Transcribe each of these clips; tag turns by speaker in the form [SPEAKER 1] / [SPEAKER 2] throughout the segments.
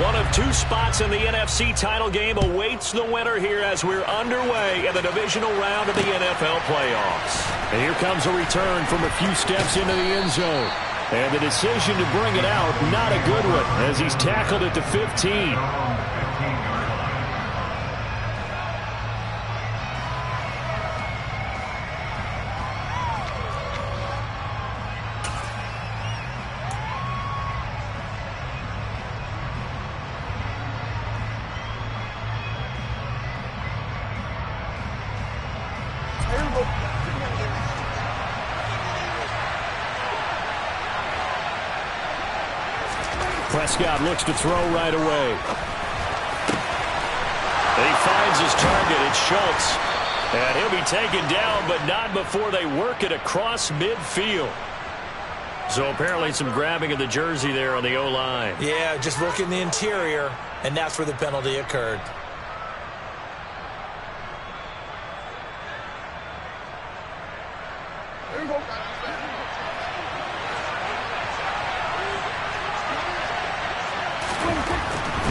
[SPEAKER 1] One of two spots in the NFC title game awaits the winner here as we're underway in the divisional round of the NFL playoffs. And here comes a return from a few steps into the end zone. And the decision to bring it out, not a good one, as he's tackled at the 15. Prescott looks to throw right away. He finds his target. It's Schultz. And he'll be taken down, but not before they work it across midfield. So apparently some grabbing of the jersey there on the O-line.
[SPEAKER 2] Yeah, just look in the interior, and that's where the penalty occurred.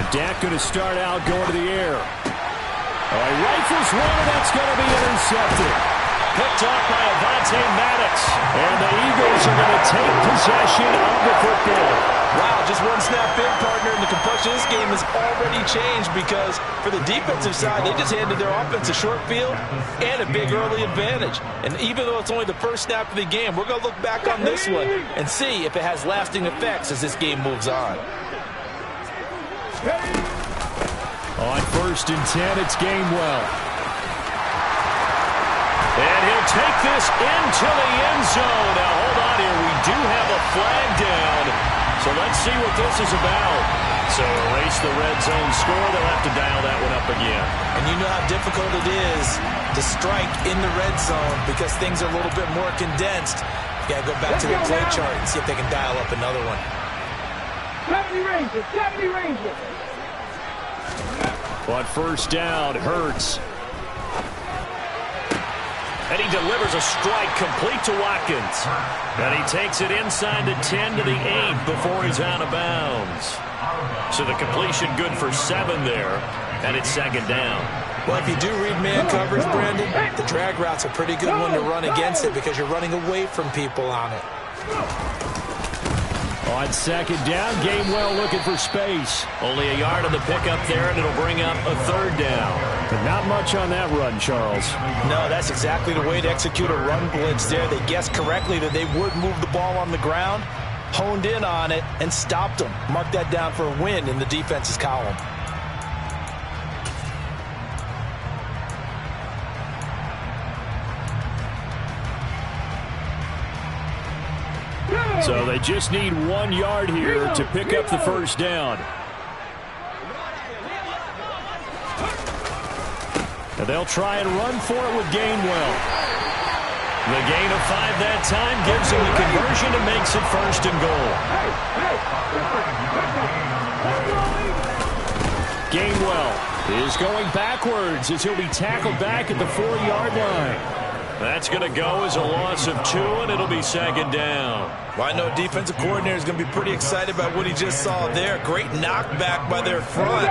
[SPEAKER 1] Dak going to start out going to the air. He rifles one, and that's going to be intercepted. Picked off by Avonte Maddox. And the Eagles are going to take possession of the football.
[SPEAKER 2] Wow, just one snap in, partner, and the complexion of this game has already changed because for the defensive side, they just handed their offense a short field and a big early advantage. And even though it's only the first snap of the game, we're going to look back on this one and see if it has lasting effects as this game moves on.
[SPEAKER 1] On 1st and 10, it's Gainwell. And he'll take this into the end zone. Now, hold on here. We do have a flag down. So let's see what this is about. So erase the red zone score. They'll have to dial that one up again.
[SPEAKER 2] And you know how difficult it is to strike in the red zone because things are a little bit more condensed. You got to go back to the play chart and see if they can dial up another one.
[SPEAKER 3] 70 Rangers, 70 Rangers.
[SPEAKER 1] On 1st down, Hurts. And he delivers a strike complete to Watkins. And he takes it inside the 10 to the 8 before he's out of bounds. So the completion good for 7 there. And it's 2nd down.
[SPEAKER 2] Well, if you do read man coverage, Brandon, the drag route's a pretty good one to run against it because you're running away from people on it.
[SPEAKER 1] On 2nd down, Gainwell looking for space. Only a yard on the pickup there, and it'll bring up a 3rd down. But not much on that run, Charles.
[SPEAKER 2] No, that's exactly the way to execute a run blitz there. They guessed correctly that they would move the ball on the ground, honed in on it, and stopped them. Mark that down for a win in the defense's column.
[SPEAKER 1] So they just need 1 yard here to pick up the 1st down. And they'll try and run for it with Gainwell. The gain of 5 that time gives him the conversion and makes it 1st and goal. Gainwell is going backwards as he'll be tackled back at the 4-yard line. That's going to go as a loss of 2, and it'll be 2nd down.
[SPEAKER 2] Well, I know defensive coordinator is going to be pretty excited about what he just saw there. Great knockback by their front.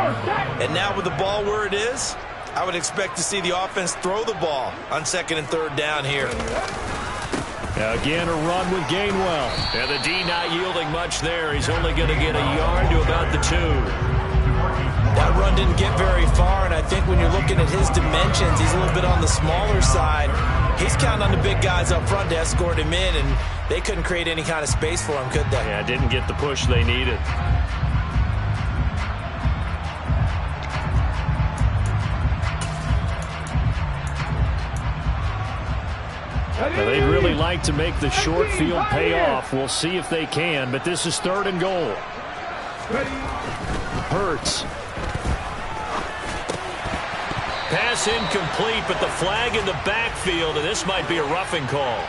[SPEAKER 2] And now with the ball where it is, I would expect to see the offense throw the ball on 2nd and 3rd down here.
[SPEAKER 1] Again, a run with Gainwell. And the D not yielding much there. He's only going to get a yard to about the 2.
[SPEAKER 2] That run didn't get very far, and I think when you're looking at his dimensions, he's a little bit on the smaller side. He's counting on the big guys up front to escort him in, and they couldn't create any kind of space for him, could they?
[SPEAKER 1] Yeah, didn't get the push they needed. Now, they'd really like to make the short field pay off. We'll see if they can, but this is 3rd and goal. Hurts. Pass incomplete, but the flag in the backfield, and this might be a roughing call.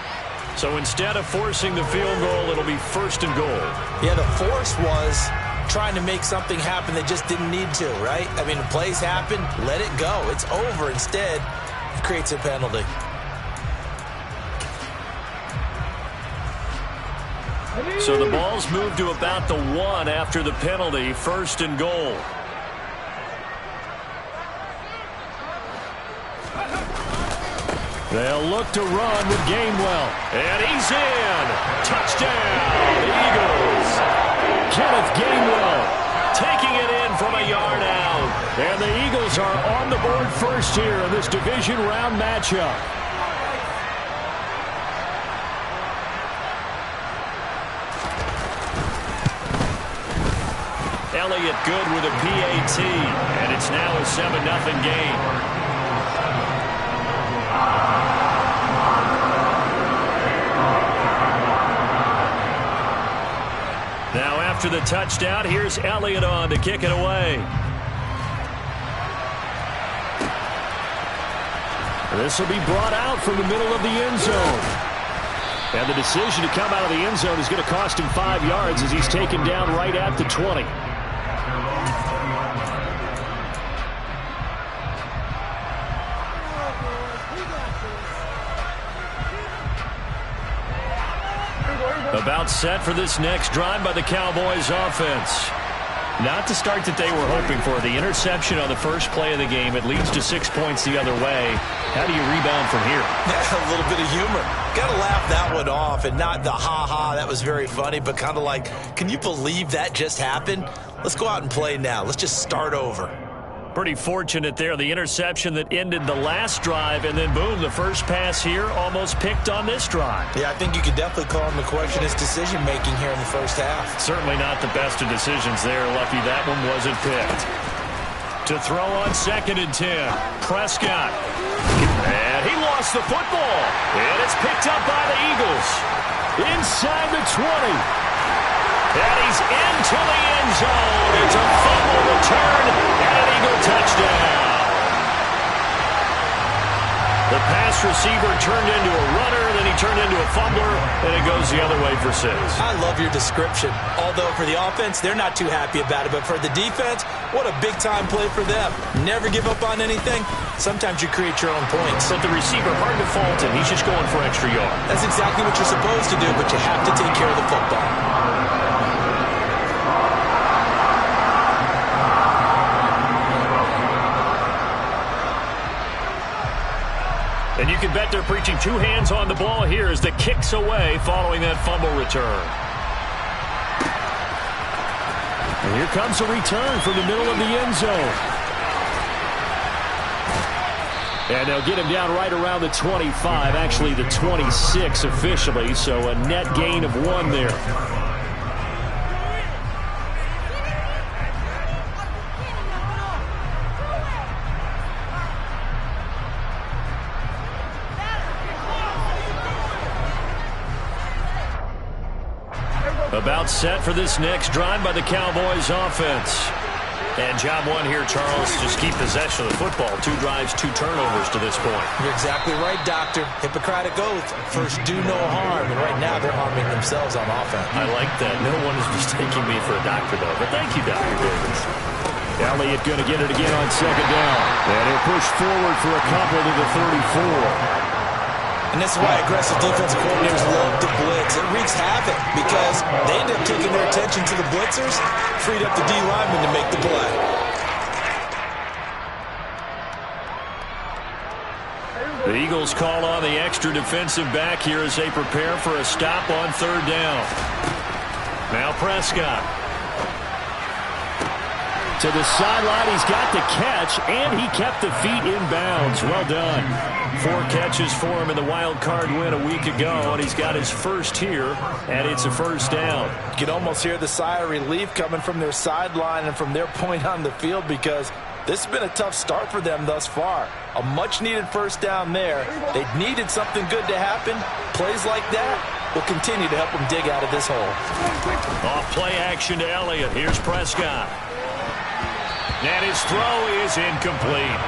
[SPEAKER 1] So instead of forcing the field goal, it'll be 1st and goal.
[SPEAKER 2] Yeah, the force was trying to make something happen that just didn't need to, right? I mean, the plays happen, let it go. It's over. Instead, it creates a penalty.
[SPEAKER 1] So the ball's moved to about the 1 after the penalty, 1st and goal. They'll look to run with Gainwell. And he's in. Touchdown, Eagles. Kenneth Gainwell taking it in from a yard out. And the Eagles are on the board first here in this division round matchup. Elliott good with a PAT. And it's now a 7-0 game. Now after the touchdown, here's Elliott on to kick it away. This will be brought out from the middle of the end zone. And the decision to come out of the end zone is going to cost him 5 yards as he's taken down right at the 20. About set for this next drive by the Cowboys offense. Not the start that they were hoping for. The interception on the first play of the game. It leads to 6 points the other way. How do you rebound from here?
[SPEAKER 2] A little bit of humor. Got to laugh that one off, and not the ha-ha, that was very funny, but kind of like, can you believe that just happened? Let's go out and play now. Let's just start over.
[SPEAKER 1] Pretty fortunate there. The interception that ended the last drive, and then boom, the first pass here almost picked on this drive.
[SPEAKER 2] Yeah, I think you could definitely call him to question his decision-making here in the first half.
[SPEAKER 1] Certainly not the best of decisions there. Lucky that one wasn't picked. To throw on 2nd and 10. Prescott. And he lost the football. And it's picked up by the Eagles. Inside the 20. And he's into the end zone. It's a fumble return and an Eagle touchdown. The pass receiver turned into a runner, then he turned into a fumbler, and it goes the other way for 6.
[SPEAKER 2] I love your description. Although for the offense, they're not too happy about it. But for the defense, what a big-time play for them. Never give up on anything. Sometimes you create your own points.
[SPEAKER 1] But the receiver, hard to fault him. He's just going for extra yard.
[SPEAKER 2] That's exactly what you're supposed to do, but you have to take care of the football.
[SPEAKER 1] And you can bet they're preaching 2 hands on the ball here as the kick's away following that fumble return. And here comes a return from the middle of the end zone. And they'll get him down right around the 25, actually the 26 officially, so a net gain of 1 there. About set for this next drive by the Cowboys offense. And job 1 here, Charles, just keep possession of the football. 2 drives, 2 turnovers to this point.
[SPEAKER 2] You're exactly right, Doctor. Hippocratic oath. First, do no harm. And right now, they're harming themselves on offense.
[SPEAKER 1] I like that. No one is mistaking me for a doctor, though. But thank you, Dr. Davis. Elliott going to get it again on 2nd down. And he'll push forward for a couple to the 34.
[SPEAKER 2] And this is why aggressive defensive coordinators love to blitz. It wreaks havoc because they end up taking their attention to the blitzers, freed up the D lineman to make the play.
[SPEAKER 1] The Eagles call on the extra defensive back here as they prepare for a stop on 3rd down. Now Prescott. To the sideline, he's got the catch, and he kept the feet in bounds. Well done. 4 catches for him in the wild card win a week ago, and he's got his first here, and it's a 1st down.
[SPEAKER 2] You can almost hear the sigh of relief coming from their sideline and from their point on the field because this has been a tough start for them thus far. A much-needed 1st down there. They needed something good to happen. Plays like that will continue to help them dig out of this hole.
[SPEAKER 1] Off play action to Elliott. Here's Prescott. And his throw is incomplete.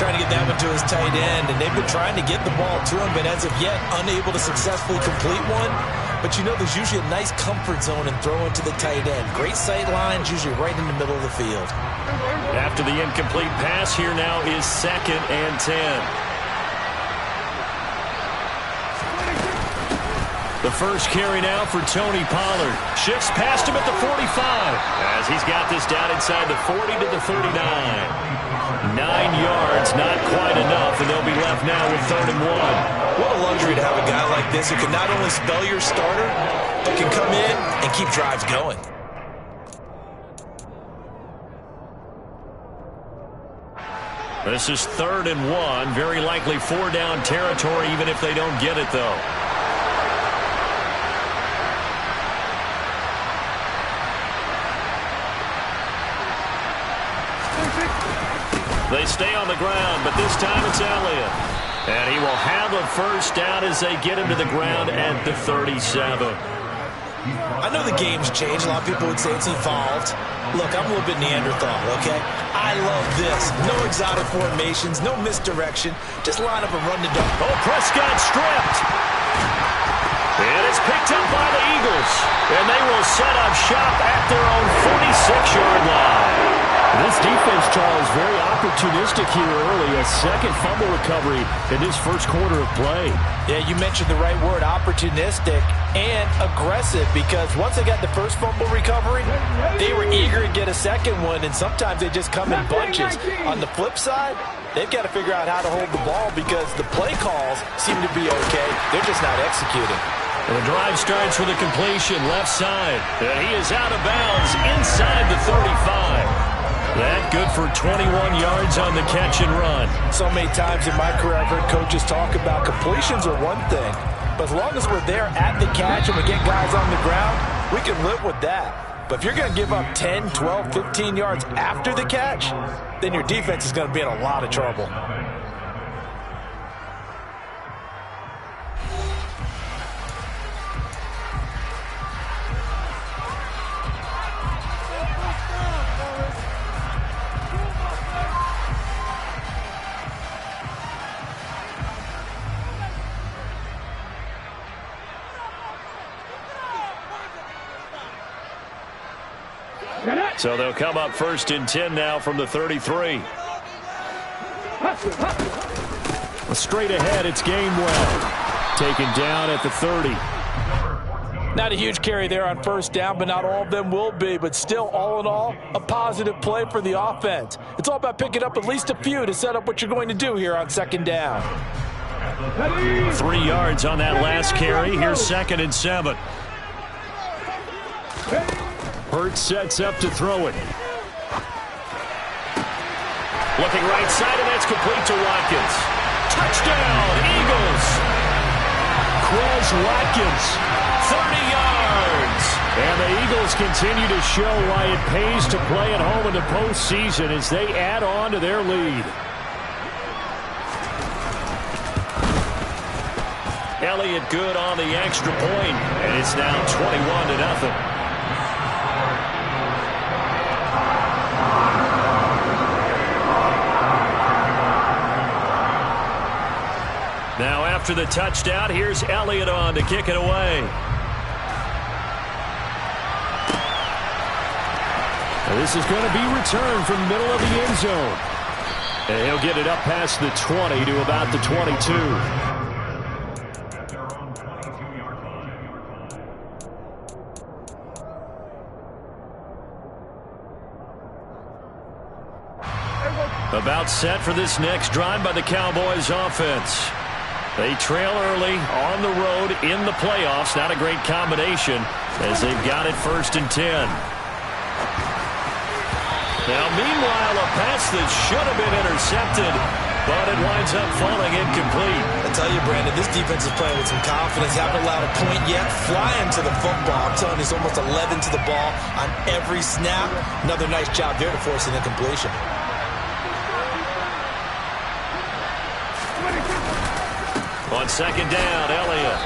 [SPEAKER 2] Trying to get that one to his tight end, and they've been trying to get the ball to him, but as of yet, unable to successfully complete one. But you know, there's usually a nice comfort zone in throwing to the tight end. Great sight lines, usually right in the middle of the field.
[SPEAKER 1] After the incomplete pass, here now is 2nd and 10. The first carry now for Tony Pollard. Shifts past him at the 45 as he's got this down inside the 40 to the 39. 9 yards, not quite enough, and they'll be left now with 3rd and 1.
[SPEAKER 2] What a luxury to have a guy like this who can not only spell your starter, but can come in and keep drives going.
[SPEAKER 1] This is 3rd and 1. Very likely 4-down territory, even if they don't get it, though. They stay on the ground, but this time it's Elliott. And he will have a first down as they get him to the ground at the 37.
[SPEAKER 2] I know the game's changed. A lot of people would say it's evolved. Look, I'm a little bit Neanderthal, okay? I love this. No exotic formations, no misdirection. Just line up and run the dump.
[SPEAKER 1] Oh, Prescott stripped. It is picked up by the Eagles. And they will set up shop at their own 46-yard line. This defense, Charles, very opportunistic here early. A second fumble recovery in this first quarter of play.
[SPEAKER 2] Yeah, you mentioned the right word, opportunistic and aggressive, because once they got the first fumble recovery, they were eager to get a second one, and sometimes they just come in bunches. On the flip side, they've got to figure out how to hold the ball because the play calls seem to be okay. They're just not executing.
[SPEAKER 1] And the drive starts with a completion left side. And he is out of bounds inside the 35. That good for 21 yards on the catch and run.
[SPEAKER 2] So many times in my career I've heard coaches talk about completions are one thing, but as long as we're there at the catch and we get guys on the ground, we can live with that. But if you're going to give up 10, 12, 15 yards after the catch, then your defense is going to be in a lot of trouble.
[SPEAKER 1] So they'll come up 1st and 10 now from the 33. Straight ahead, it's Gainwell. Taken down at the 30.
[SPEAKER 2] Not a huge carry there on first down, but not all of them will be. But still, all in all, a positive play for the offense. It's all about picking up at least a few to set up what you're going to do here on 2nd down.
[SPEAKER 1] 3 yards on that last carry. Here's 2nd and 7. Hurts sets up to throw it. Looking right side, and that's complete to Watkins. Touchdown, Eagles! Quez Watkins, 30 yards. And the Eagles continue to show why it pays to play at home in the postseason as they add on to their lead. Elliott good on the extra point, and it's now 21-0. Now after the touchdown, here's Elliott on to kick it away. And this is going to be returned from the middle of the end zone. And he'll get it up past the 20 to about the 22. About set for this next drive by the Cowboys offense. They trail early on the road in the playoffs. Not a great combination as they've got it 1st and 10. Now, meanwhile, a pass that should have been intercepted, but it winds up falling incomplete.
[SPEAKER 2] I tell you, Brandon, this defense is playing with some confidence. Haven't allowed a point yet. Flying to the football. I'm telling you, it's almost 11 to the ball on every snap. Another nice job there to force an incompletion.
[SPEAKER 1] On 2nd down, Elliott.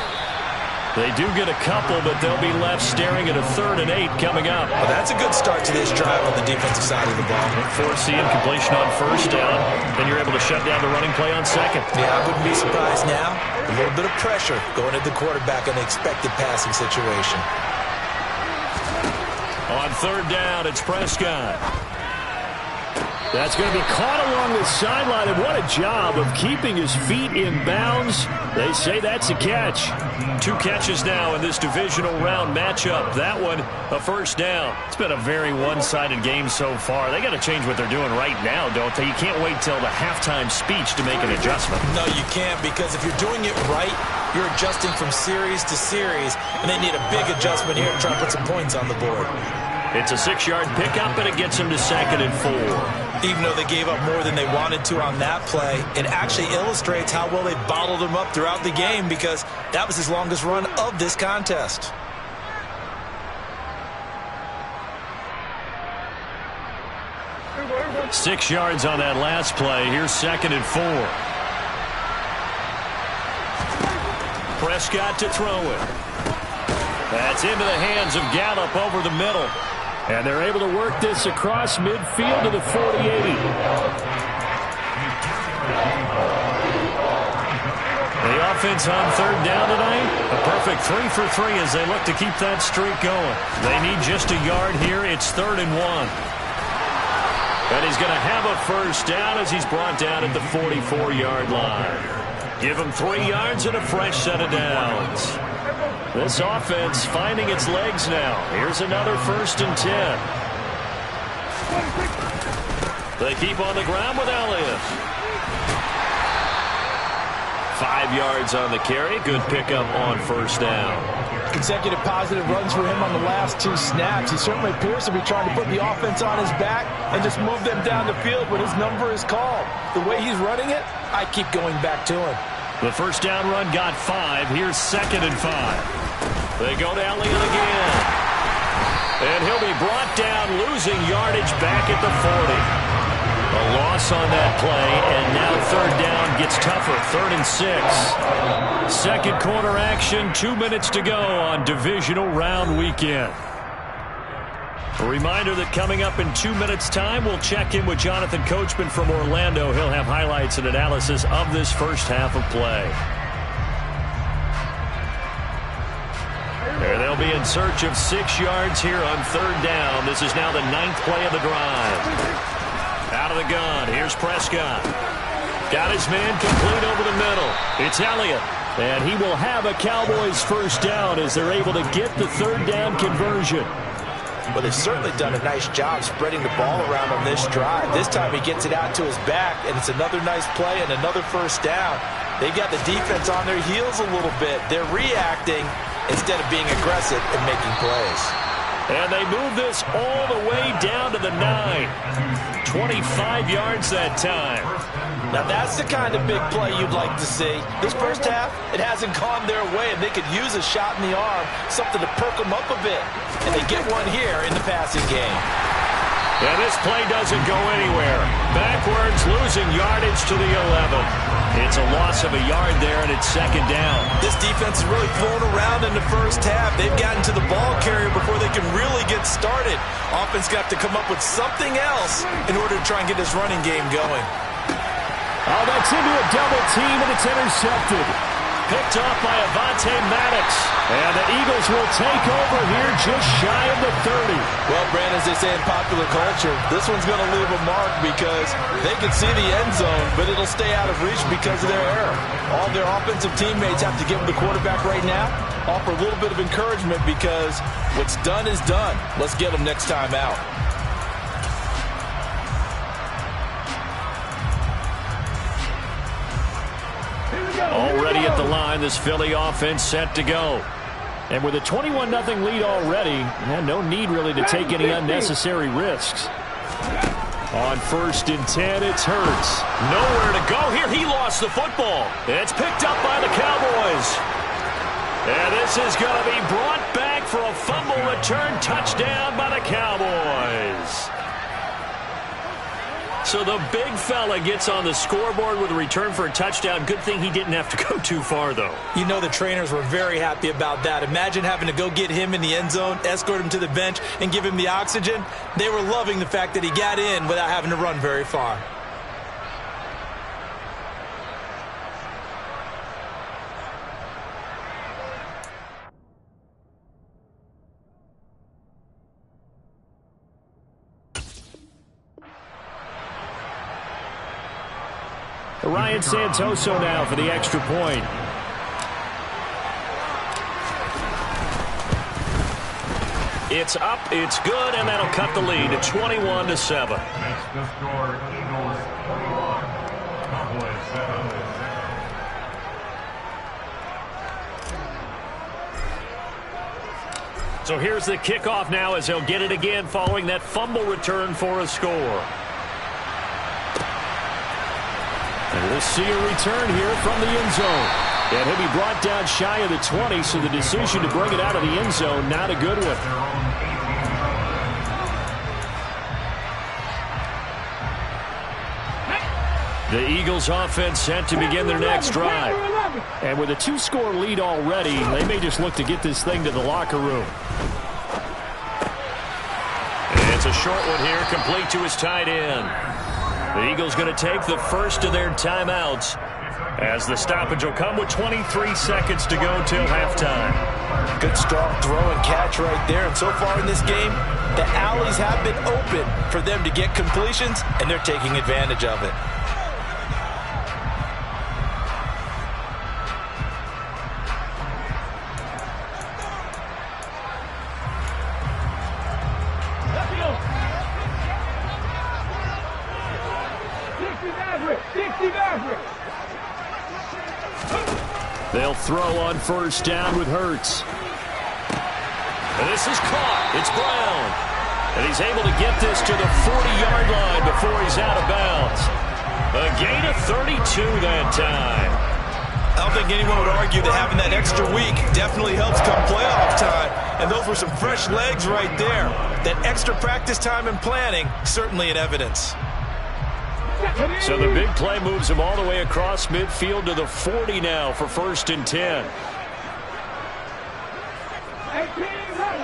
[SPEAKER 1] They do get a couple, but they'll be left staring at a 3rd and 8 coming up.
[SPEAKER 2] Well, that's a good start to this drive on the defensive side of the ball.
[SPEAKER 1] Force the incompletion on 1st down, then you're able to shut down the running play on 2nd.
[SPEAKER 2] Yeah, I wouldn't be surprised now. A little bit of pressure going at the quarterback in an expected passing situation.
[SPEAKER 1] On 3rd down, it's Prescott. That's going to be caught along the sideline, and what a job of keeping his feet in bounds. They say that's a catch. 2 catches now in this divisional round matchup. That one, a first down. It's been a very one-sided game so far. They got to change what they're doing right now, don't they? You can't wait till the halftime speech to make an adjustment.
[SPEAKER 2] No, you can't, because if you're doing it right, you're adjusting from series to series, and they need a big adjustment here to try to put some points on the board.
[SPEAKER 1] It's a 6-yard pickup, and it gets them to 2nd and 4.
[SPEAKER 2] Even though they gave up more than they wanted to on that play, it actually illustrates how well they bottled them up throughout the game, because that was his longest run of this contest.
[SPEAKER 1] Six yards on that last play. Here's 2nd and 4. Prescott to throw it. That's into the hands of Gallup over the middle. And they're able to work this across midfield to the 48. The offense on 3rd down tonight. A perfect 3 for 3 as they look to keep that streak going. They need just a yard here. It's 3rd and 1. And he's going to have a first down as he's brought down at the 44-yard line. Give him 3 yards and a fresh set of downs. This offense finding its legs now. Here's another 1st and 10. They keep on the ground with Elliott. 5 yards on the carry. Good pickup on first down.
[SPEAKER 2] Consecutive positive runs for him on the last 2 snaps. He certainly appears to be trying to put the offense on his back and just move them down the field when his number is called. The way he's running it, I keep going back to him.
[SPEAKER 1] The first down run got 5. Here's 2nd and 5. They go to Elliott again. And he'll be brought down, losing yardage back at the 40. A loss on that play, and now 3rd down gets tougher. 3rd and 6. Second quarter action, 2 minutes to go on divisional round weekend. A reminder that coming up in 2 minutes' time, we'll check in with Jonathan Coachman from Orlando. He'll have highlights and analysis of this first half of play. There they'll be in search of 6 yards here on 3rd down. This is now the 9th play of the drive. Out of the gun, here's Prescott. Got his man complete over the middle. It's Elliott. And he will have a Cowboys first down as they're able to get the 3rd down conversion.
[SPEAKER 2] Well, they've certainly done a nice job spreading the ball around on this drive. This time he gets it out to his back, and it's another nice play and another first down. They've got the defense on their heels a little bit. They're reacting instead of being aggressive and making plays.
[SPEAKER 1] And they move this all the way down to the 9. 25 yards that time.
[SPEAKER 2] Now that's the kind of big play you'd like to see. This first half, it hasn't gone their way, and they could use a shot in the arm, something to perk them up a bit. And they get one here in the passing game.
[SPEAKER 1] And this play doesn't go anywhere. Backwards, losing yardage to the 11. It's a loss of a yard there, and it's 2nd down.
[SPEAKER 2] This defense is really thrown around in the first half. They've gotten to the ball carrier before they can really get started. Offense got to come up with something else in order to try and get this running game going.
[SPEAKER 1] Oh, that's into a double team, and it's intercepted. Picked off by Avonte Maddox. And the Eagles will take over here just shy of the 30.
[SPEAKER 2] Well, Brandon, as they say in popular culture, this one's going to leave a mark because they can see the end zone, but it'll stay out of reach because of their error. All their offensive teammates have to give the quarterback right now, offer a little bit of encouragement because what's done is done. Let's get them next time out.
[SPEAKER 1] Already at the line, this Philly offense set to go. And with a 21-0 lead already, no need really to take any unnecessary risks. On 1st and 10, it's Hurts. Nowhere to go here. He lost the football. It's picked up by the Cowboys. And this is going to be brought back for a fumble return touchdown by the Cowboys. So the big fella gets on the scoreboard with a return for a touchdown. Good thing he didn't have to go too far, though.
[SPEAKER 2] You know the trainers were very happy about that. Imagine having to go get him in the end zone, escort him to the bench, and give him the oxygen. They were loving the fact that he got in without having to run very far.
[SPEAKER 1] Ryan Santoso now for the extra point. It's up, it's good, and that'll cut the lead to 21-7.
[SPEAKER 4] Makes the score Eagles 21, Cowboys 7.
[SPEAKER 1] So here's the kickoff now as they'll get it again following that fumble return for a score. And we'll see a return here from the end zone. And he'll be brought down shy of the 20, so the decision to bring it out of the end zone, not a good one. The Eagles offense set to begin their next drive. And with a 2-score lead already, they may just look to get this thing to the locker room. And it's a short one here, complete to his tight end. The Eagles going to take the first of their timeouts as the stoppage will come with 23 seconds to go till halftime.
[SPEAKER 2] Good strong throw and catch right there. And so far in this game, the alleys have been open for them to get completions, and they're taking advantage of it.
[SPEAKER 1] They'll throw on first down with Hurts. And this is caught. It's Brown. And he's able to get this to the 40-yard line before he's out of bounds. A gain of 32 that time.
[SPEAKER 2] I don't think anyone would argue that having that extra week definitely helps come playoff time. And those were some fresh legs right there. That extra practice time and planning, certainly in evidence.
[SPEAKER 1] So the big play moves him all the way across midfield to the 40 now for 1st and 10.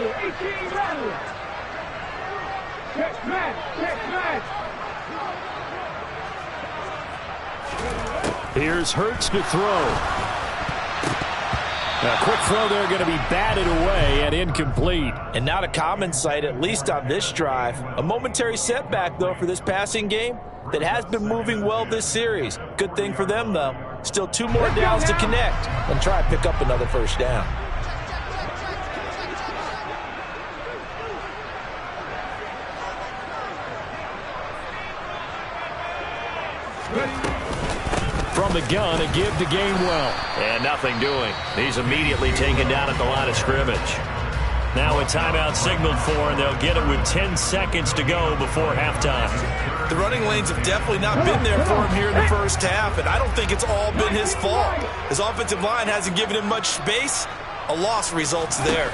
[SPEAKER 3] 18 rally. Check match.
[SPEAKER 1] Here's Hurts to throw. A quick throw there going to be batted away and incomplete.
[SPEAKER 2] And not a common sight, at least on this drive. A momentary setback, though, for this passing game that has been moving well this series. Good thing for them, though. Still 2 more downs to connect and try to pick up another first down.
[SPEAKER 1] From the gun, a give to Gainwell. And nothing doing. He's immediately taken down at the line of scrimmage. Now a timeout signaled for, and they'll get it with 10 seconds to go before halftime.
[SPEAKER 2] The running lanes have definitely not been there for him here in the first half, and I don't think it's all been his fault. His offensive line hasn't given him much space. A loss results there.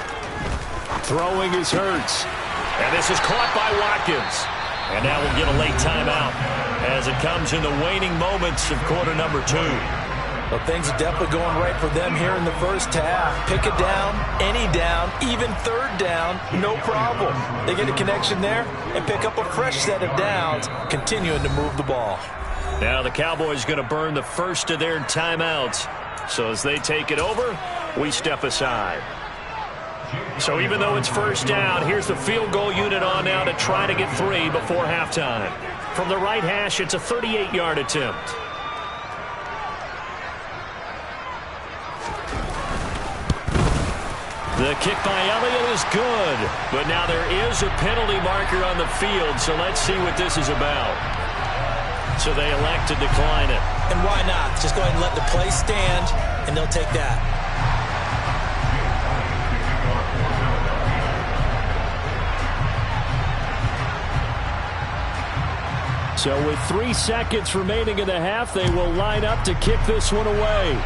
[SPEAKER 1] Throwing is Hurts. And this is caught by Watkins. And now we'll get a late timeout as it comes in the waning moments of quarter number 2.
[SPEAKER 2] Well, things are definitely going right for them here in the first half. Pick a down, any down, even 3rd down, no problem. They get a connection there and pick up a fresh set of downs, continuing to move the ball.
[SPEAKER 1] Now the Cowboys going to burn the first of their timeouts. So as they take it over, we step aside. So even though it's first down, here's the field goal unit on now to try to get 3 before halftime. From the right hash, it's a 38-yard attempt. The kick by Elliott is good, but now there is a penalty marker on the field, so let's see what this is about. So they elect to decline it.
[SPEAKER 2] And why not? Just go ahead and let the play stand, and they'll take that.
[SPEAKER 1] So with 3 seconds remaining in the half, they will line up to kick this one away.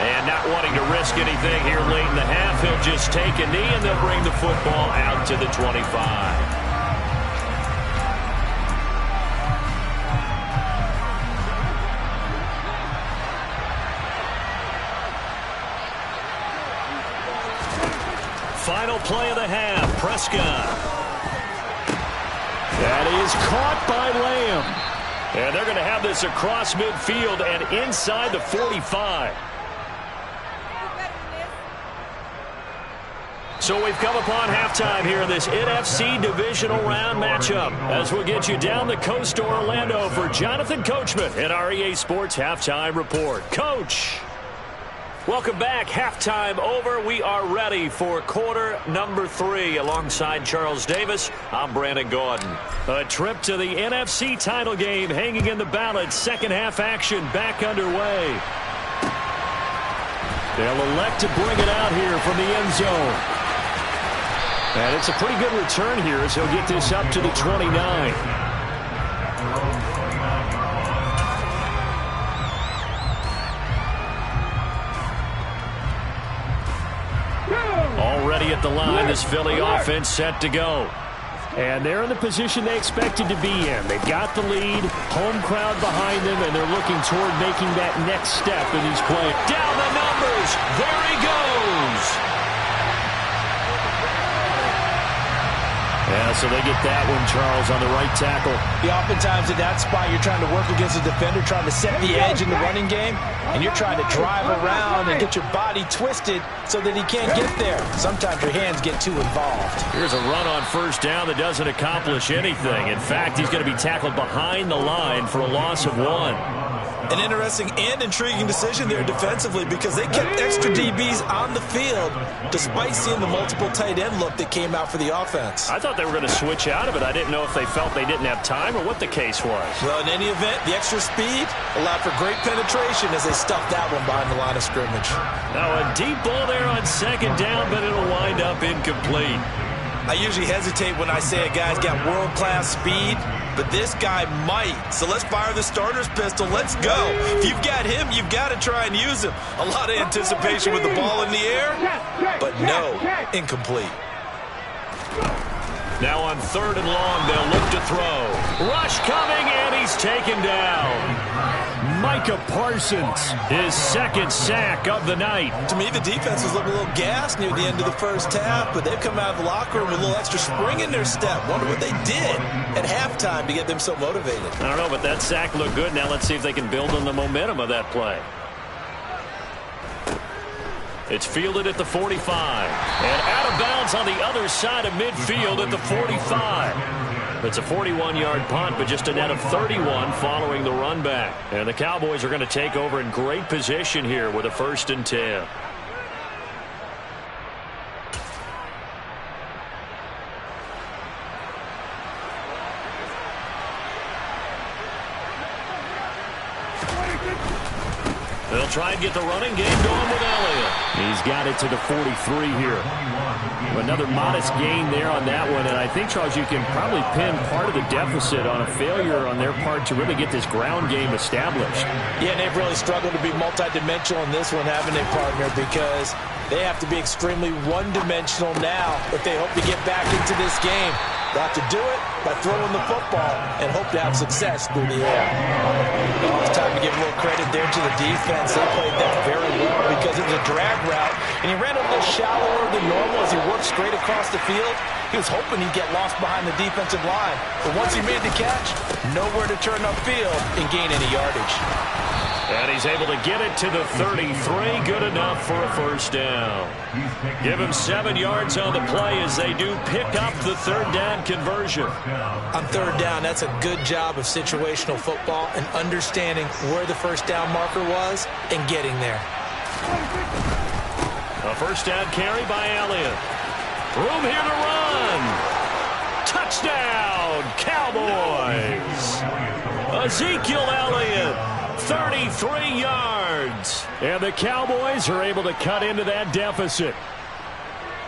[SPEAKER 1] And not wanting to risk anything here late in the half, he'll just take a knee and they'll bring the football out to the 25. Final play of the half, Prescott. That is caught by Lamb. And they're going to have this across midfield and inside the 45. So So we've come upon halftime here in this NFC Divisional Round matchup as we'll get you down the coast to Orlando for Jonathan Coachman in our EA Sports Halftime Report. Coach, welcome back. Halftime over. We are ready for quarter number 3. Alongside Charles Davis, I'm Brandon Gordon. A trip to the NFC title game hanging in the balance. Second half action back underway. They'll elect to bring it out here from the end zone. And it's a pretty good return here as he'll get this up to the 29. Already at the line, this Philly offense set to go. And they're in the position they expected to be in. They've got the lead, home crowd behind them, and they're looking toward making that next step in these plays. Down the numbers. There he goes. Yeah, so they get that one, Charles, on the right tackle.
[SPEAKER 2] Yeah, oftentimes in that spot, you're trying to work against a defender, trying to set the edge in the running game, and you're trying to drive around and get your body twisted so that he can't get there. Sometimes your hands get too involved.
[SPEAKER 1] Here's a run on first down that doesn't accomplish anything. In fact, he's going to be tackled behind the line for a loss of 1.
[SPEAKER 2] An interesting and intriguing decision there defensively because they kept extra DBs on the field despite seeing the multiple tight end look that came out for the offense.
[SPEAKER 1] I thought they were going to switch out of it. I didn't know if they felt they didn't have time or what the case was.
[SPEAKER 2] Well, in any event, the extra speed allowed for great penetration as they stuffed that one behind the line of scrimmage.
[SPEAKER 1] Now a deep ball there on second down, but it'll wind up incomplete.
[SPEAKER 2] I usually hesitate when I say a guy's got world-class speed, but this guy might. So let's fire the starter's pistol. Let's go. If you've got him, you've got to try and use him. A lot of anticipation with the ball in the air, but no, incomplete.
[SPEAKER 1] Now on third and long, they'll look to throw. Rush coming, and he's taken down. Micah Parsons, his second sack of the night.
[SPEAKER 2] To me, the defense was looking a little gassed near the end of the first half, but they've come out of the locker room with a little extra spring in their step. Wonder what they did at halftime to get them so motivated.
[SPEAKER 1] I don't know, but that sack looked good. Now let's see if they can build on the momentum of that play. It's fielded at the 45. And out of bounds on the other side of midfield at the 45. It's a 41-yard punt, but just a net of 31 following the run back. And the Cowboys are going to take over in great position here with a 1st and 10. They'll try and get the running game going with Elliott. He's got it to the 43 here. Another modest gain there on that one, and I think, Charles, you can probably pin part of the deficit on a failure on their part to really get this ground game established.
[SPEAKER 2] Yeah, they've really struggled to be multidimensional in this one, haven't they, partner, because they have to be extremely one-dimensional now if they hope to get back into this game. They'll have to do it by throwing the football and hope to have success through the air. Well, it's time to give a little credit there to the defense. They played that very well because it was a drag route, and he ran a little shallower than normal as he worked straight across the field. He was hoping he'd get lost behind the defensive line. But once he made the catch, nowhere to turn upfield and gain any yardage.
[SPEAKER 1] And he's able to get it to the 33. Good enough for a 1st down. Give him 7 yards on the play as they do pick up the 3rd down conversion.
[SPEAKER 2] On 3rd down, that's a good job of situational football and understanding where the 1st down marker was and getting there.
[SPEAKER 1] A 1st down carry by Elliott. Room here to run. Touchdown, Cowboys. Ezekiel Elliott. 33 yards. And the Cowboys are able to cut into that deficit.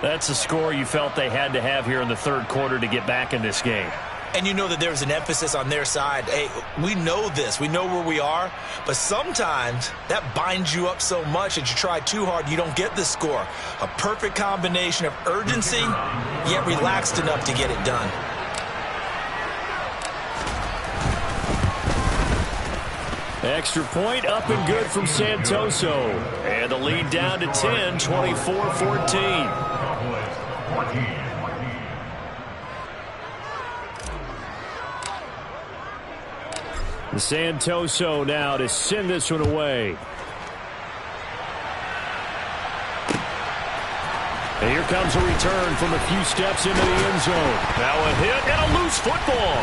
[SPEAKER 1] That's the score you felt they had to have here in the 3rd quarter to get back in this game.
[SPEAKER 2] And you know that there's an emphasis on their side. Hey, we know this. We know where we are. But sometimes that binds you up so much that you try too hard, you don't get the score. A perfect combination of urgency, yet relaxed enough to get it done.
[SPEAKER 1] Extra point up and good from Santoso. And the lead down to 10, 24-14. Santoso now to send this one away. And here comes a return from a few steps into the end zone. Now a hit and a loose football.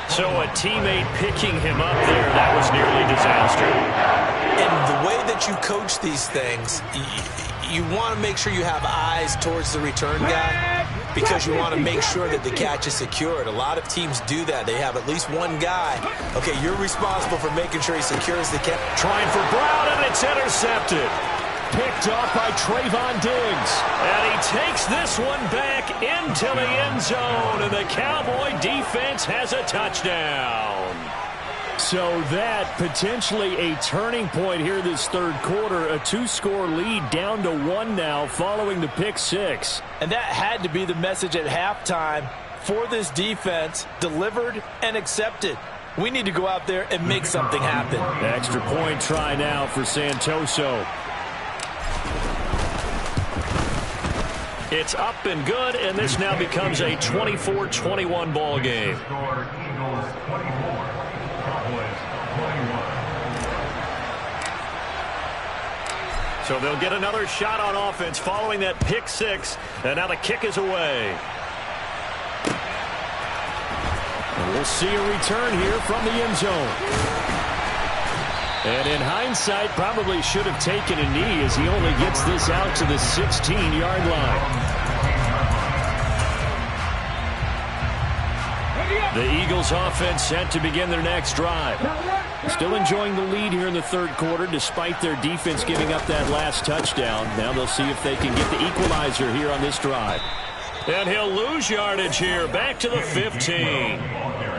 [SPEAKER 1] So a teammate picking him up there, that was nearly disaster.
[SPEAKER 2] And the way that you coach these things, you want to make sure you have eyes towards the return guy because you want to make sure that the catch is secured. A lot of teams do that. They have at least one guy. Okay, you're responsible for making sure he secures the catch.
[SPEAKER 1] Trying for Brown, and it's intercepted. Picked off by Trayvon Diggs. And he takes this one back into the end zone, and the Cowboy defense has a touchdown. So that potentially a turning point here this third quarter. A 2-score lead down to 1 now following the pick 6.
[SPEAKER 2] And that had to be the message at halftime for this defense, delivered and accepted. We need to go out there and make something happen.
[SPEAKER 1] Extra point try now for Santoso. It's up and good, and this now becomes a 24-21 ball game.
[SPEAKER 4] Score Eagles 24, Cowboys 21.
[SPEAKER 1] So they'll get another shot on offense following that pick 6, and now the kick is away. And we'll see a return here from the end zone. And in hindsight, probably should have taken a knee as he only gets this out to the 16-yard line. The Eagles offense set to begin their next drive. Still enjoying the lead here in the third quarter despite their defense giving up that last touchdown. Now they'll see if they can get the equalizer here on this drive. And he'll lose yardage here, back to the 15.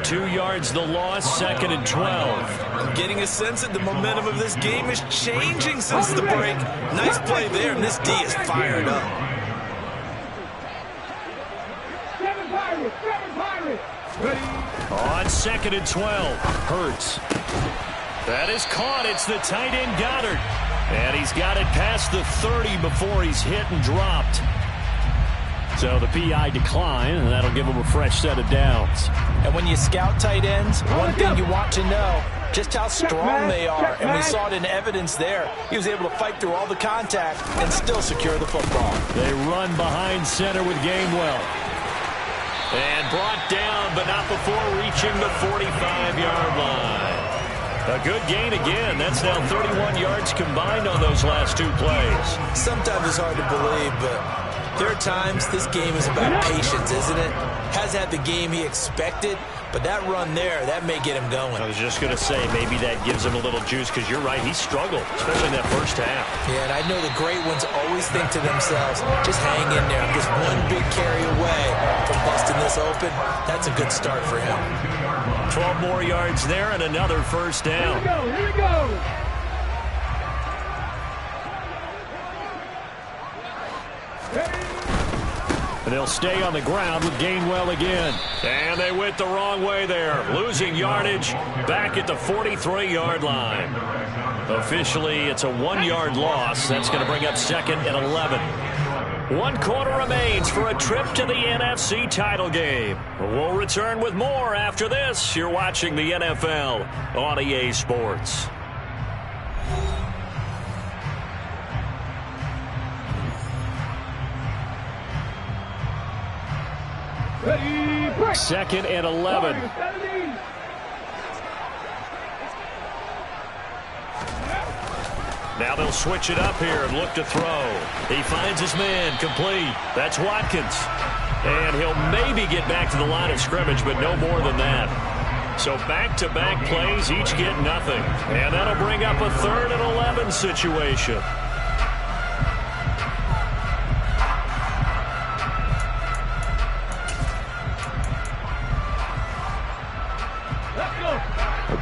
[SPEAKER 1] 2 yards the loss, 2nd and 12.
[SPEAKER 2] I'm getting a sense that the momentum of this game is changing since the break. Nice play there, and this D is fired up.
[SPEAKER 1] On 2nd and 12, Hurts. That is caught. It's the tight end Goddard. And he's got it past the 30 before he's hit and dropped. So the PI decline, and that'll give him a fresh set of downs.
[SPEAKER 2] And when you scout tight ends, one thing you want to know, just how strong they are. And we saw it in evidence there. He was able to fight through all the contact and still secure the football.
[SPEAKER 1] They run behind center with Gainwell. And brought down, but not before reaching the 45-yard line. A good gain again. That's now 31 yards combined on those last 2 plays.
[SPEAKER 2] Sometimes it's hard to believe, but there are times this game is about patience, isn't it? Has had the game he expected, but that run there, that may get him going.
[SPEAKER 1] I was just going to say, maybe that gives him a little juice, because you're right, he struggled, especially in that first half.
[SPEAKER 2] Yeah, and I know the great ones always think to themselves, just hang in there. I'm just one big carry away from busting this open. That's a good start for him.
[SPEAKER 1] 12 more yards there and another first down.
[SPEAKER 3] Here we go.
[SPEAKER 1] And they'll stay on the ground with Gainwell again. And they went the wrong way there. Losing yardage back at the 43-yard line. Officially, it's a 1-yard loss. That's going to bring up 2nd and 11. 1 quarter remains for a trip to the NFC title game. We'll return with more after this. You're watching the NFL on EA Sports.
[SPEAKER 3] Ready, break.
[SPEAKER 1] 2nd and 11. Now they'll switch it up here and look to throw. He finds his man complete. That's Watkins. And he'll maybe get back to the line of scrimmage, but no more than that. So back-to-back plays, each get nothing. And that'll bring up a 3rd and 11 situation.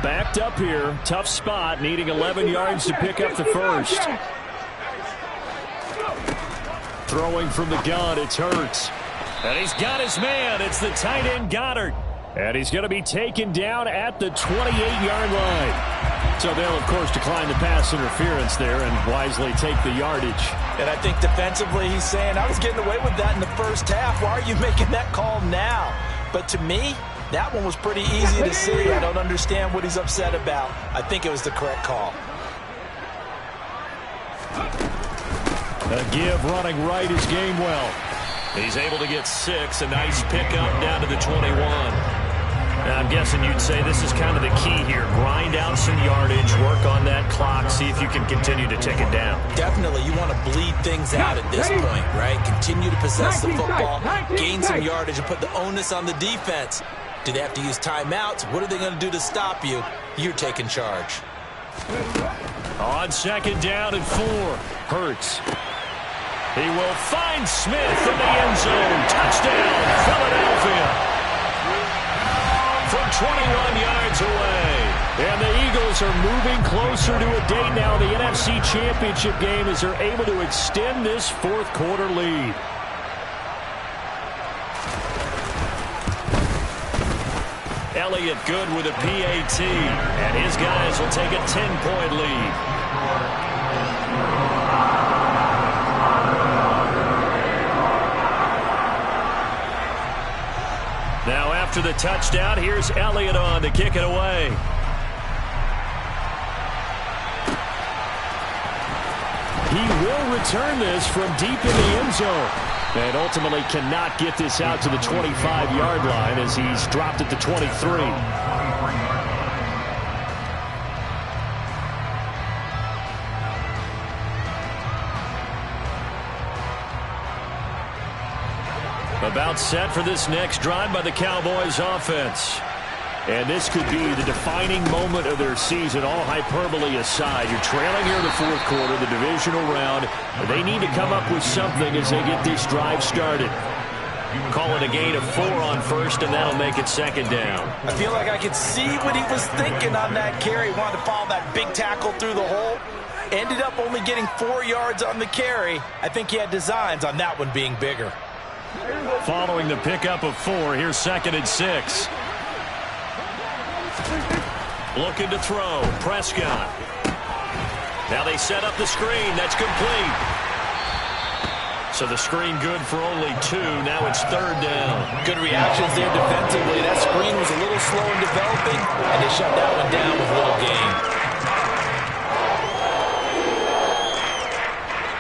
[SPEAKER 1] Backed up here, tough spot, needing 11 yards to pick up the first. Throwing from the gun, it's Hurts. And he's got his man, it's the tight end Goddard. And he's going to be taken down at the 28-yard line. So they'll, of course, decline the pass interference there and wisely take the yardage.
[SPEAKER 2] And I think defensively he's saying, I was getting away with that in the first half. Why are you making that call now? But to me, that one was pretty easy to see. I don't understand what he's upset about. I think it was the correct call.
[SPEAKER 1] A give running right is Gainwell. He's able to get 6. A nice pickup down to the 21. Now, I'm guessing you'd say this is kind of the key here. Grind out some yardage, work on that clock, see if you can continue to tick it down.
[SPEAKER 2] Definitely. You want to bleed things out at this point, right? Continue to possess the football, gain some yardage, and put the onus on the defense. Do they have to use timeouts? What are they going to do to stop you? You're taking charge.
[SPEAKER 1] On second down and 4, Hurts. He will find Smith in the end zone. Touchdown, Philadelphia. From 21 yards away. And the Eagles are moving closer to a date now in the NFC Championship game as they're able to extend this fourth quarter lead. Elliott good with a PAT. And his guys will take a 10-point lead. Now after the touchdown, here's Elliott on to kick it away. He will return this from deep in the end zone. And ultimately cannot get this out to the 25-yard line as he's dropped at the 23. About set for this next drive by the Cowboys offense. And this could be the defining moment of their season, all hyperbole aside. You're trailing here in the fourth quarter, the divisional round. They need to come up with something as they get this drive started. Call it a gain of 4 on first, and that'll make it second down.
[SPEAKER 2] I feel like I could see what he was thinking on that carry. Wanted to follow that big tackle through the hole. Ended up only getting 4 yards on the carry. I think he had designs on that one being bigger.
[SPEAKER 1] Following the pickup of 4, here's second and 6. Looking to throw. Prescott. Now they set up the screen. That's complete. So the screen good for only 2. Now it's third down.
[SPEAKER 2] Good reactions there defensively. That screen was a little slow in developing, and they shut that one down with little gain.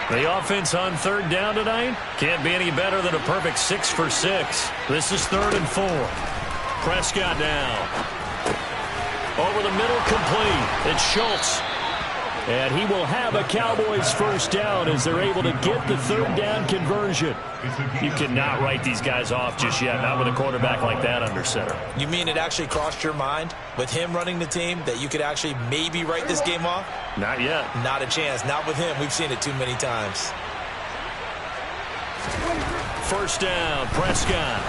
[SPEAKER 1] The offense on third down tonight can't be any better than a perfect 6 for 6. This is third and 4. Prescott now. Over the middle, complete. It's Schultz. And he will have a Cowboys first down as they're able to get the third down conversion. You cannot write these guys off just yet, not with a quarterback like that under center.
[SPEAKER 2] You mean it actually crossed your mind with him running the team that you could actually maybe write this game off?
[SPEAKER 1] Not yet.
[SPEAKER 2] Not a chance. Not with him. We've seen it too many times.
[SPEAKER 1] First down, Prescott.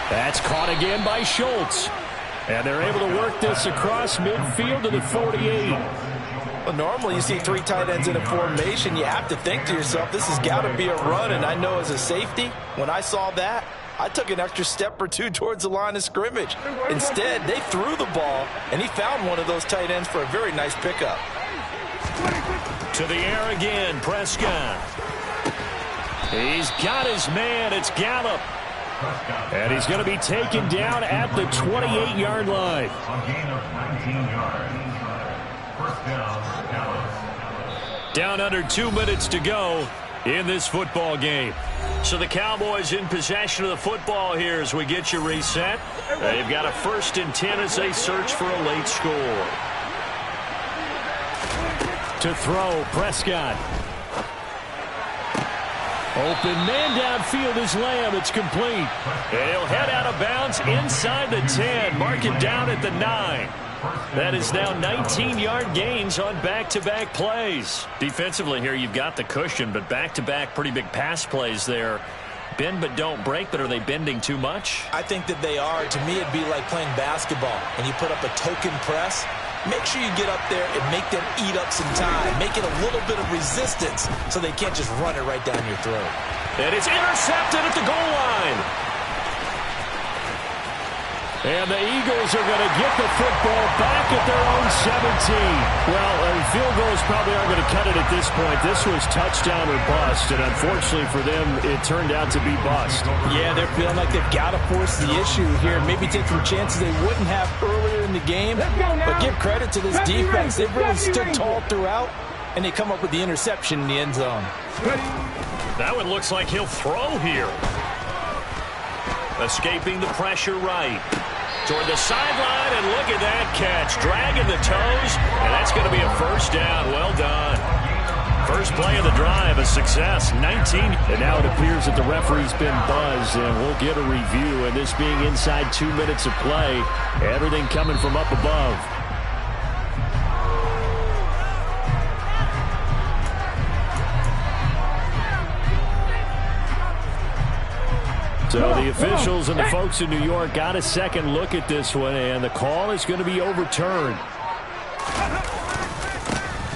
[SPEAKER 1] That's caught again by Schultz. And they're able to work this across midfield to the 48.
[SPEAKER 2] Well, normally you see 3 tight ends in a formation. You have to think to yourself, this has got to be a run. And I know as a safety, when I saw that, I took an extra step or 2 towards the line of scrimmage. Instead, they threw the ball, and he found one of those tight ends for a very nice pickup.
[SPEAKER 1] To the air again, Prescott. He's got his man. It's Gallup. And he's going to be taken down at the 28-yard line.
[SPEAKER 4] A gain of 19 yards. First down, Dallas.
[SPEAKER 1] Down under 2 minutes to go in this football game. So the Cowboys in possession of the football here as we get you reset. They've got a 1st and 10 as they search for a late score. To throw, Prescott. Open man downfield is Lamb. It's complete. And he'll head out of bounds inside the 10. Mark it down at the 9. That is now 19-yard gains on back-to-back plays. Defensively here, you've got the cushion, but back-to-back pretty big pass plays there. Bend but don't break, but are they bending too much?
[SPEAKER 2] I think that they are. To me, it'd be like playing basketball, and you put up a token press. Make sure you get up there and make them eat up some time. Make it a little bit of resistance so they can't just run it right down your throat.
[SPEAKER 1] And it's intercepted at the goal line. And the Eagles are going to get the football back at their own 17. Well, field goals probably aren't going to cut it at this point. This was touchdown or bust, and unfortunately for them, it turned out to be bust.
[SPEAKER 2] Yeah, they're feeling like they've got to force the issue here. Maybe take some chances they wouldn't have earlier in the game. But give credit to this defense. They've really stood tall throughout. and they come up with the interception in the end zone.
[SPEAKER 1] That one looks like he'll throw here. Escaping the pressure right. Toward the sideline, and look at that catch. Dragging the toes, and that's going to be a first down. Well done. First play of the drive, a success, 19. And now it appears that the referee's been buzzed, and we'll get a review. And this being inside 2 minutes of play, everything coming from up above. So the officials and the folks in New York got a second look at this one, and the call is going to be overturned.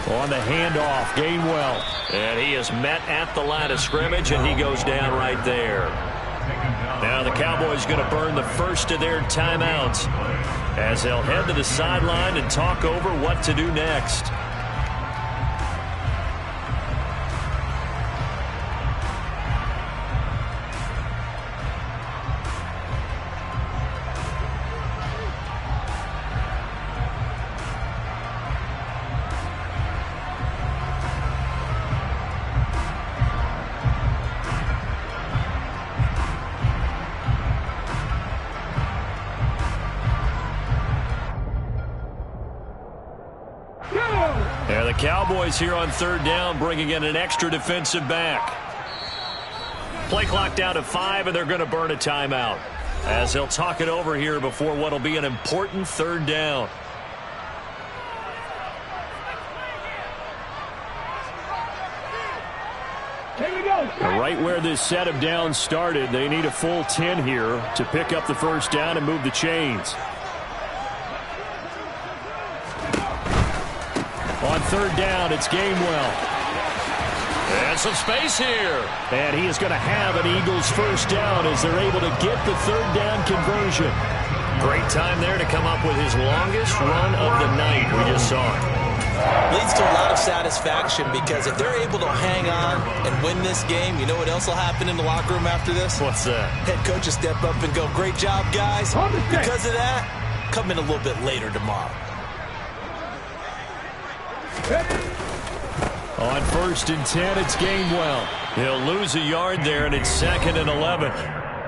[SPEAKER 1] On the handoff, Gainwell. And he is met at the line of scrimmage, and he goes down right there. Now the Cowboys going to burn the first of their timeouts as they'll head to the sideline and talk over what to do next. And the Cowboys here on third down bringing in an extra defensive back. Play clock down to 5, and they're going to burn a timeout as they'll talk it over here before what will be an important third down. Right where this set of downs started, they need a full 10 here to pick up the first down and move the chains. On third down, it's Gainwell. And some space here. And he is going to have an Eagles first down as they're able to get the third down conversion. Great time there to come up with his longest run of the night. We just saw it.
[SPEAKER 2] Leads to a lot of satisfaction because if they're able to hang on and win this game, you know what else will happen in the locker room after this?
[SPEAKER 1] What's that? Head
[SPEAKER 2] coach will step up and go, great job, guys. Because of that, come in a little bit later tomorrow.
[SPEAKER 1] On first and 10, it's Gainwell. He'll lose a yard there, and it's 2nd and 11.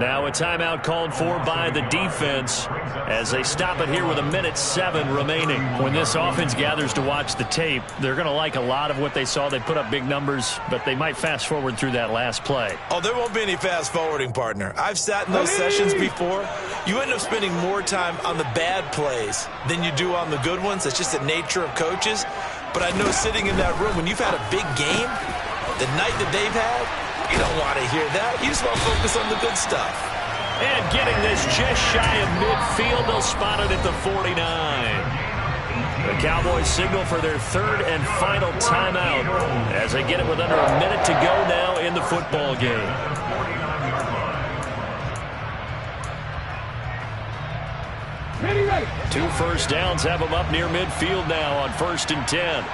[SPEAKER 1] Now a timeout called for by the defense as they stop it here with 1:07 remaining. When this offense gathers to watch the tape, they're going to like a lot of what they saw. They put up big numbers, but they might fast forward through that last play.
[SPEAKER 2] Oh, there won't be any fast forwarding, partner. I've sat in those sessions before. You end up spending more time on the bad plays than you do on the good ones. It's just the nature of coaches. But I know sitting in that room, when you've had a big game, the night that they've had, you don't want to hear that. You just want to focus on the good stuff.
[SPEAKER 1] And getting this just shy of midfield, they'll spot it at the 49. The Cowboys signal for their third and final timeout as they get it with under a minute to go now in the football game. Two first downs have them up near midfield now on 1st and 10.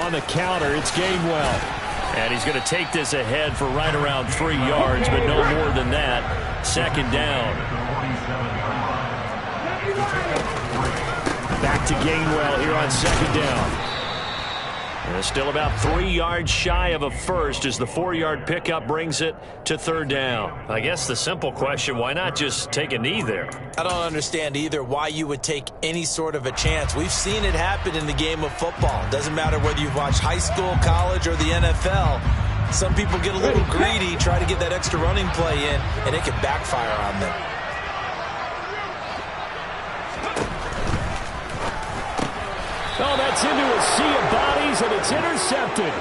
[SPEAKER 1] On the counter, it's Gainwell. And he's going to take this ahead for right around 3 yards, but no more than that. 2nd down. Back to Gainwell here on 2nd down. And still about 3 yards shy of a first as the 4-yard pickup brings it to 3rd down. I guess the simple question, why not just take a knee there?
[SPEAKER 2] I don't understand either why you would take any sort of a chance. We've seen it happen in the game of football. Doesn't matter whether you've watched high school, college, or the NFL. Some people get a little greedy, try to get that extra running play in, and it can backfire on them.
[SPEAKER 1] Oh, that's into a sea of bodies, and it's intercepted.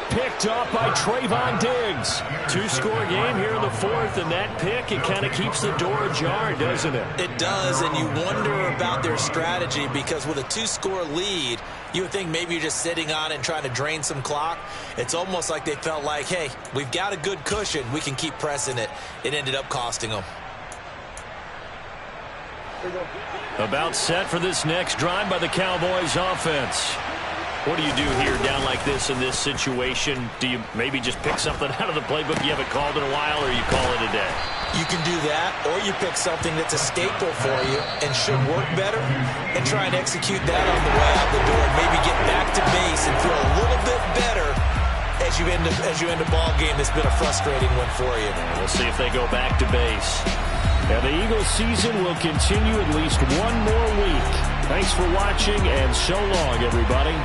[SPEAKER 1] Picked up by Trayvon Diggs. 2-score game here in the 4th, and that pick, it kind of keeps the door ajar, doesn't it?
[SPEAKER 2] It does, and you wonder about their strategy because with a 2-score lead, you would think maybe you're just sitting on it and trying to drain some clock. It's almost like they felt like, hey, we've got a good cushion. We can keep pressing it. It ended up costing them.
[SPEAKER 1] About set for this next drive by the Cowboys offense. What do you do here down like this in this situation? Do you maybe just pick something out of the playbook you haven't called in a while, or you call it a day?
[SPEAKER 2] You can do that, or you pick something that's a staple for you and should work better and try and execute that on the way out the door and maybe get back to base and feel a little bit better as you end a ball game that's been a frustrating one for you.
[SPEAKER 1] We'll see if they go back to base. And the Eagles season will continue at least one more week. Thanks for watching, and so long, everybody.